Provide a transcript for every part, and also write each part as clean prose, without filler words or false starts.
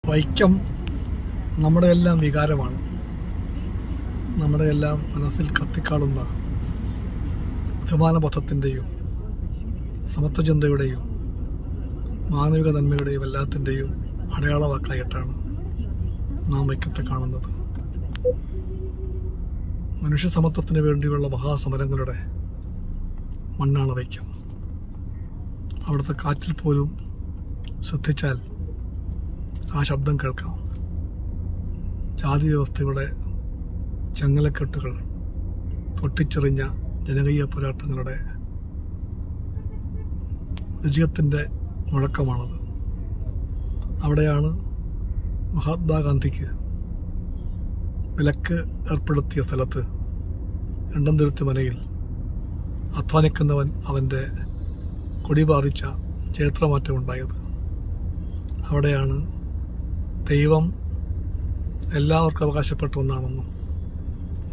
വൈക്കം നമ്മുടെ എല്ലാം വികാരമാണ്. നമ്മുടെ എല്ലാം മനസ്സിൽ കത്തിക്കാളുന്ന അഭിമാനബോധത്തിൻ്റെയും സമത്വചിന്തയുടെയും മാനവിക നന്മയുടെയും എല്ലാത്തിൻ്റെയും അടയാളവാക്കായിട്ടാണ് നാം വൈക്കത്തെ കാണുന്നത്. മനുഷ്യ സമത്വത്തിന് വേണ്ടിയുള്ള മഹാസമരങ്ങളുടെ മണ്ണാണ് വൈക്കം. അവിടുത്തെ കാറ്റിൽ പോലും ശ്രദ്ധിച്ചാൽ ആ ശബ്ദം കേൾക്കാം. ജാതി വ്യവസ്ഥയുടെ ചങ്ങലക്കെട്ടുകൾ പൊട്ടിച്ചെറിഞ്ഞ ജനകീയ പോരാട്ടങ്ങളുടെ വിജയത്തിൻ്റെ മുഴക്കമാണത്. അവിടെയാണ് മഹാത്മാഗാന്ധിക്ക് വിലക്ക് ഏർപ്പെടുത്തിയ സ്ഥലത്ത് രണ്ടംതുരുത്തി മനയിൽ അധ്വാനിക്കുന്നവൻ അവൻ്റെ കൊടിപാറിച്ച ചരിത്രമാറ്റമുണ്ടായത്. അവിടെയാണ് ദൈവം എല്ലാവർക്കും അവകാശപ്പെട്ട ഒന്നാണെന്നും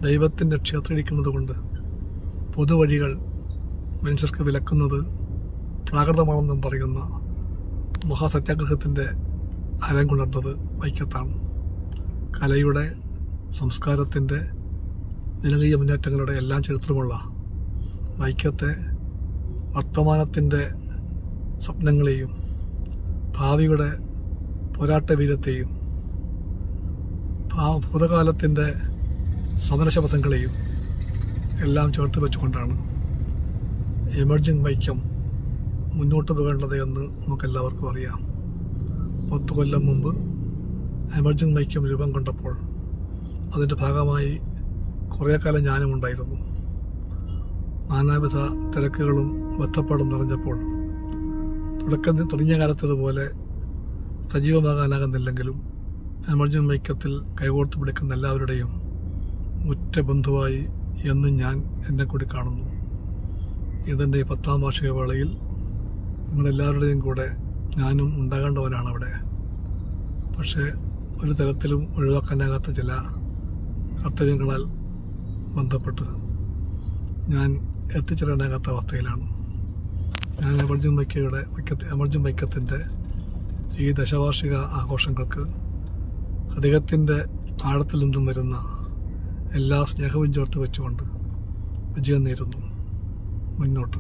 ദൈവത്തിൻ്റെ ക്ഷേത്രമിരിക്കുന്നത് കൊണ്ട് പൊതുവഴികൾ മനുഷ്യർക്ക് വിലക്കുന്നത് പ്രാകൃതമാണെന്നും പറയുന്ന മഹാസത്യാഗ്രഹത്തിൻ്റെ അരങ്ങുണർന്നത് വൈക്കത്താണ്. കലയുടെ, സംസ്കാരത്തിൻ്റെ, ജനകീയ മുന്നേറ്റങ്ങളുടെ എല്ലാം ചരിത്രമുള്ള വൈക്കത്തെ വർത്തമാനത്തിൻ്റെ സ്വപ്നങ്ങളെയും ഭാവിയുടെ പോരാട്ടവീര്യത്തെയും ഭൂതകാലത്തിൻ്റെ സമരശപഥങ്ങളെയും എല്ലാം ചേർത്ത് വെച്ചുകൊണ്ടാണ് എമർജിംഗ് വൈക്കം മുന്നോട്ട് പോകേണ്ടത് എന്ന് നമുക്കെല്ലാവർക്കും അറിയാം. 10 കൊല്ലം മുമ്പ് എമർജിംഗ് വൈക്കം രൂപം കൊണ്ടപ്പോൾ അതിൻ്റെ ഭാഗമായി കുറേ കാലം ഞാനും ഉണ്ടായിരുന്നു. നാനാവിധ തിരക്കുകളും ബന്ധപ്പാടും നിറഞ്ഞപ്പോൾ തുടങ്ങിയ കാലത്തതുപോലെ സജീവമാകാനാകുന്നില്ലെങ്കിലും എമർജിംഗ് വൈക്കത്തിൽ കൈകോർത്ത് പിടിക്കുന്ന എല്ലാവരുടെയും ഉറ്റ ബന്ധുവായി എന്നും ഞാൻ എന്നെ കൂടി കാണുന്നു. ഇതിൻ്റെ 10ാം വാർഷിക വേളയിൽ നിങ്ങളെല്ലാവരുടെയും കൂടെ ഞാനും ഉണ്ടാകേണ്ടവനാണ് അവിടെ. പക്ഷേ ഒരു തരത്തിലും ഒഴിവാക്കാനാകാത്ത ചില കർത്തവ്യങ്ങളാൽ ബന്ധപ്പെട്ട് ഞാൻ എത്തിച്ചേരാനാകാത്ത അവസ്ഥയിലാണ്. ഞാൻ എമർജിംഗ് വൈക്കത്തിൻ്റെ ഈ ദശവാർഷിക ആഘോഷങ്ങൾക്ക് ഹൃദയത്തിൻ്റെ ആഴത്തിൽ നിന്നും വരുന്ന എല്ലാ സ്നേഹവും ചേർത്ത് വെച്ചുകൊണ്ട് വിജയം നേരുന്നു. മുന്നോട്ട്.